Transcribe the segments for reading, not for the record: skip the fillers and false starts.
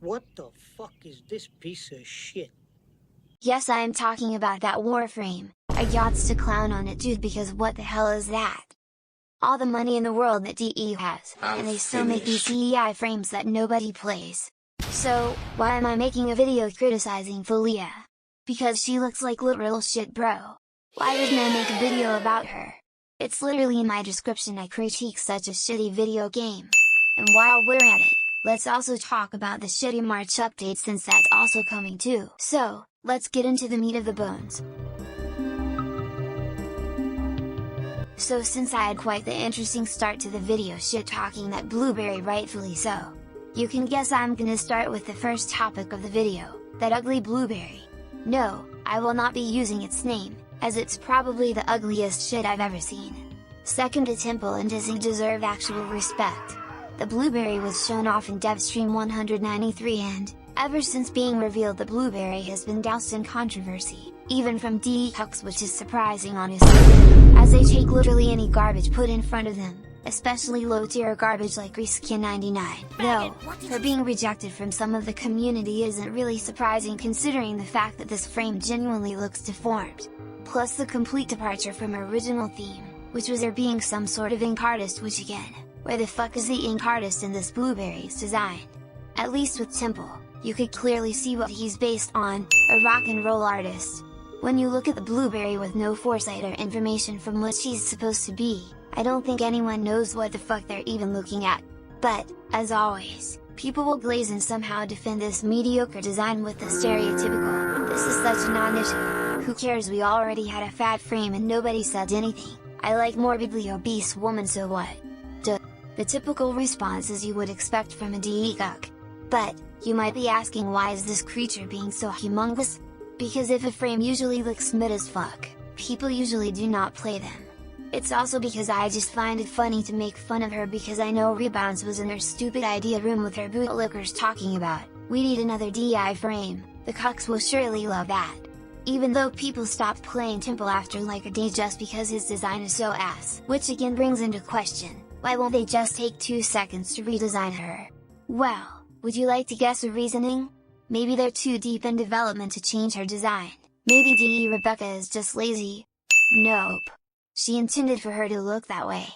What the fuck is this piece of shit? Yes, I am talking about that Warframe. I gots to clown on it, dude, because what the hell is that? All the money in the world that DE has, and they still make these CEI frames that nobody plays. So, why am I making a video criticizing Folie? Because she looks like literal shit, bro. Why didn't I make a video about her? It's literally in my description. I critique such a shitty video game. And while we're at it, let's also talk about the shitty March update, since that's also coming too. So, let's get into the meat of the bones. So since I had quite the interesting start to the video shit talking that blueberry, rightfully so, you can guess I'm gonna start with the first topic of the video, that ugly blueberry. No, I will not be using its name, as it's probably the ugliest shit I've ever seen. Second to Temple and doesn't deserve actual respect. The blueberry was shown off in DevStream 193 and, ever since being revealed, the blueberry has been doused in controversy, even from DE cucks, which is surprising honestly, as they take literally any garbage put in front of them, especially low tier garbage like Reskin 99. Though, her being rejected from some of the community isn't really surprising considering the fact that this frame genuinely looks deformed. Plus the complete departure from her original theme, which was her being some sort of ink artist, which again, where the fuck is the ink artist in this blueberry's design? At least with Temple, you could clearly see what he's based on, a rock and roll artist. When you look at the blueberry with no foresight or information from what she's supposed to be, I don't think anyone knows what the fuck they're even looking at. But, as always, people will glaze and somehow defend this mediocre design with the stereotypical, "This is such a non-issue, who cares, we already had a fat frame and nobody said anything, I like morbidly obese woman, so what?" Duh. The typical response as you would expect from a DE cuck. But, you might be asking, why is this creature being so humongous? Because if a frame usually looks mid as fuck, people usually do not play them. It's also because I just find it funny to make fun of her, because I know Rebounds was in her stupid idea room with her bootlickers talking about, "We need another DI frame," the cucks will surely love that. Even though people stopped playing Temple after like a day just because his design is so ass. Which again brings into question, why won't they just take 2 seconds to redesign her? Well, would you like to guess the reasoning? Maybe they're too deep in development to change her design. Maybe DE Rebecca is just lazy. Nope. She intended for her to look that way.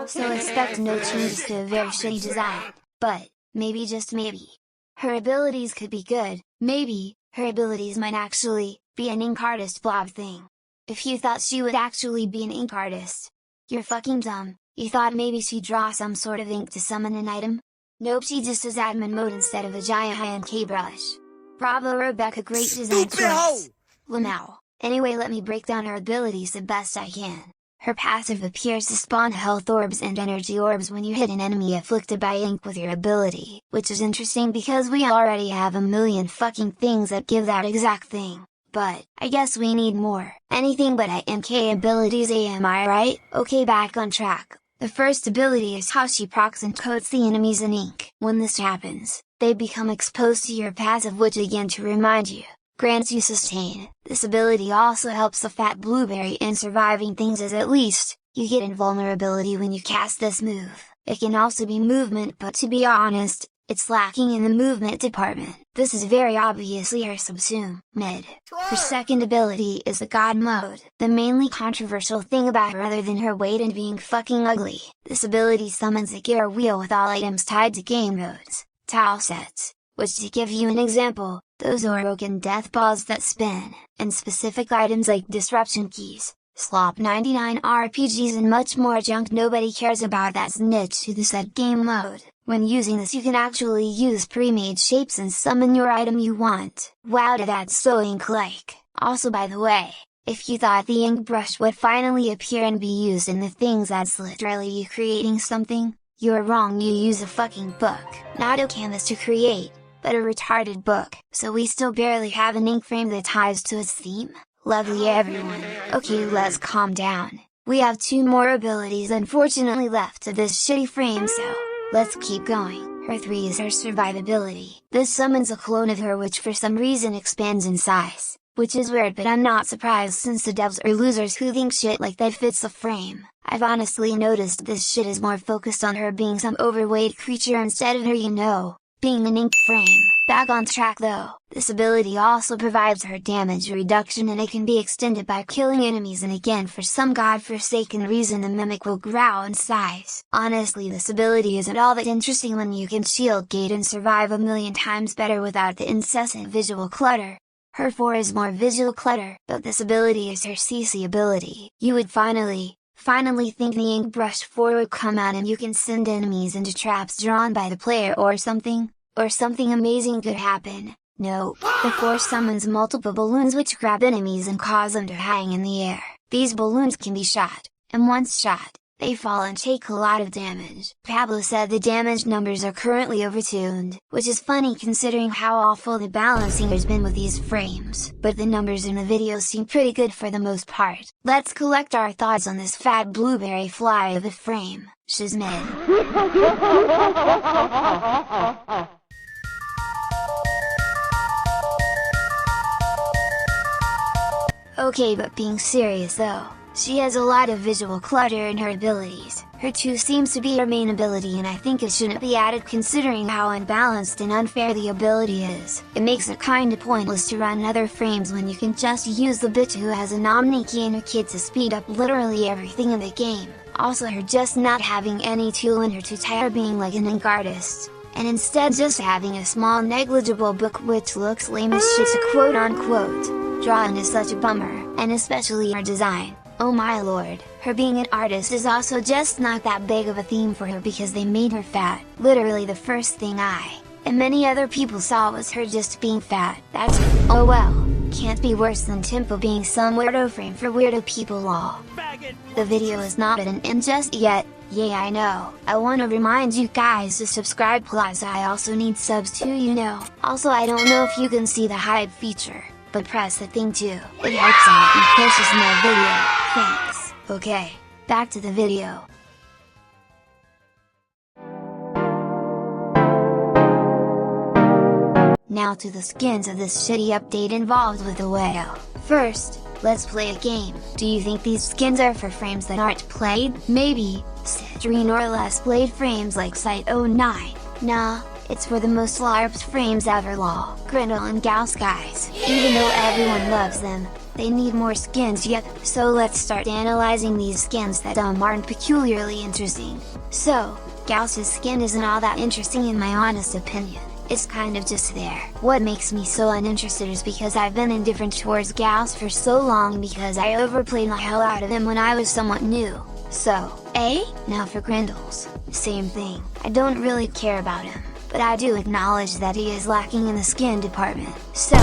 So expect no changes to a very shitty design. But, maybe just maybe, her abilities could be good. Maybe, her abilities might actually be an ink artist blob thing. If you thought she would actually be an ink artist, you're fucking dumb. You thought maybe she'd draw some sort of ink to summon an item? Nope, she just has admin mode instead of a giant high-end brush. Bravo Rebecca, great design choice! Lamau. Anyway, let me break down her abilities the best I can. Her passive appears to spawn health orbs and energy orbs when you hit an enemy afflicted by ink with your ability, which is interesting because we already have a million fucking things that give that exact thing. But, I guess we need more. Anything but IMK abilities, am I right? Okay, back on track. The first ability is how she procs and coats the enemies in ink. When this happens, they become exposed to your passive, which again, to remind you, grants you sustain. This ability also helps the fat blueberry in surviving things, as at least, you get invulnerability when you cast this move. It can also be movement, but to be honest, it's lacking in the movement department. This is very obviously her subsume mid. Her second ability is the God mode. The mainly controversial thing about her, other than her weight and being fucking ugly, this ability summons a gear wheel with all items tied to game modes, tile sets, which, to give you an example, those are awoken death balls that spin, and specific items like disruption keys, slop 99 RPGs and much more junk nobody cares about that's niche to the set game mode. When using this, you can actually use pre-made shapes and summon your item you want. Wow, that's so ink-like! Also, by the way, if you thought the ink brush would finally appear and be used in the things, that's literally you creating something, you're wrong. You use a fucking book, not a canvas to create, but a retarded book. So we still barely have an ink frame that ties to its theme? Lovely everyone. Okay, let's calm down. We have 2 more abilities unfortunately left to this shitty frame, so let's keep going. Her 3 is her survivability. This summons a clone of her which for some reason expands in size, which is weird, but I'm not surprised since the devs are losers who think shit like that fits the frame. I've honestly noticed this shit is more focused on her being some overweight creature instead of her, being an ink frame. Back on track though, this ability also provides her damage reduction and it can be extended by killing enemies, and again for some godforsaken reason the mimic will grow in size. Honestly, this ability isn't all that interesting when you can shield gate and survive a million times better without the incessant visual clutter. Her 4 is more visual clutter, but this ability is her CC ability. You would finally think the ink brush 4 would come out and you can send enemies into traps drawn by the player or something amazing could happen. Nope, the 4 summons multiple balloons which grab enemies and cause them to hang in the air. These balloons can be shot, and once shot, they fall and take a lot of damage. Pablo said the damage numbers are currently overtuned, which is funny considering how awful the balancing has been with these frames, but the numbers in the video seem pretty good for the most part. Let's collect our thoughts on this fat blueberry fly of a frame, Shizman. Okay, but being serious though, she has a lot of visual clutter in her abilities. Her 2 seems to be her main ability and I think it shouldn't be added considering how unbalanced and unfair the ability is. It makes it kinda pointless to run other frames when you can just use the bitch who has an Omni key in her kit to speed up literally everything in the game. Also, her just not having any tool in her to tie her being like an ink artist, and instead just having a small negligible book which looks lame as shit to quote unquote. Drawing is such a bummer, and especially her design. Oh my lord, her being an artist is also just not that big of a theme for her because they made her fat. Literally the first thing I, and many other people saw was her just being fat. That's it. Oh well, can't be worse than Tempo being some weirdo frame for weirdo people lol. The video is not at an end just yet. Yeah, I know. I wanna remind you guys to subscribe plus I also need subs too, you know. Also, I don't know if you can see the hide feature, but press the thing too. It helps out and pushes my video. Thanks. Okay, back to the video. Now to the skins of this shitty update involved with the whale. First, let's play a game. Do you think these skins are for frames that aren't played? Maybe, Citrine or less played frames like Site 09. Nah, it's for the most larped frames ever lol. Grindle and Gauss guys. Even though everyone loves them, they need more skins yet, so let's start analyzing these skins that aren't peculiarly interesting. So, Gauss's skin isn't all that interesting in my honest opinion. It's kind of just there. What makes me so uninterested is because I've been indifferent towards Gauss for so long because I overplayed the hell out of him when I was somewhat new. So, now for Grindles. Same thing, I don't really care about him, but I do acknowledge that he is lacking in the skin department. So,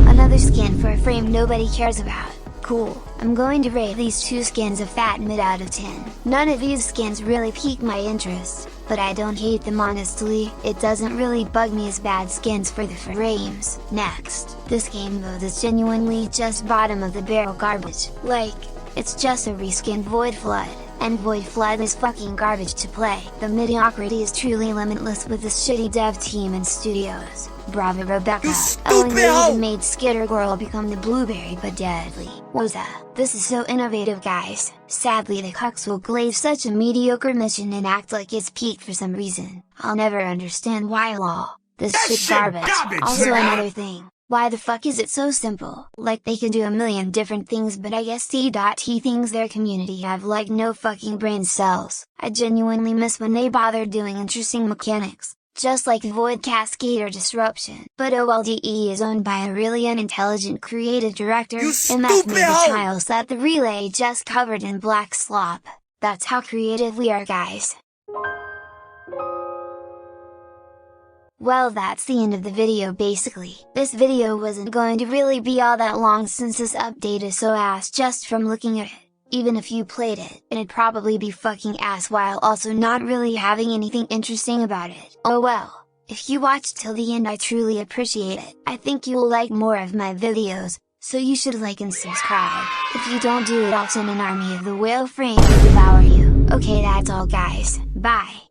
another skin for a frame nobody cares about. Cool, I'm going to rate these 2 skins a fat mid out of 10. None of these skins really pique my interest, but I don't hate them honestly. It doesn't really bug me as bad skins for the frames. Next, this game mode is genuinely just bottom of the barrel garbage. Like, it's just a reskinned Void Flood, and Void Flood is fucking garbage to play. The mediocrity is truly limitless with this shitty dev team and studios. Bravo Rebecca, Ellen even made Skitter Girl become the blueberry but deadly. Woza, this is so innovative guys. Sadly the cucks will glaze such a mediocre mission and act like it's peaked for some reason. I'll never understand why lol. This shit garbage. Also another thing. Why the fuck is it so simple? Like they can do a million different things but I guess T.T thinks their community have like no fucking brain cells. I genuinely miss when they bothered doing interesting mechanics. Just like Void Cascade or Disruption. But OLDE is owned by a really unintelligent creative director, and that made the tiles that the relay just covered in black slop. That's how creative we are guys. Well, that's the end of the video basically. This video wasn't going to really be all that long since this update is so ass just from looking at it. Even if you played it, it'd probably be fucking ass while also not really having anything interesting about it. Oh well, if you watched till the end I truly appreciate it. I think you'll like more of my videos, so you should like and subscribe. If you don't do it I'll send an army of the Warframe to devour you. Okay, that's all guys, bye!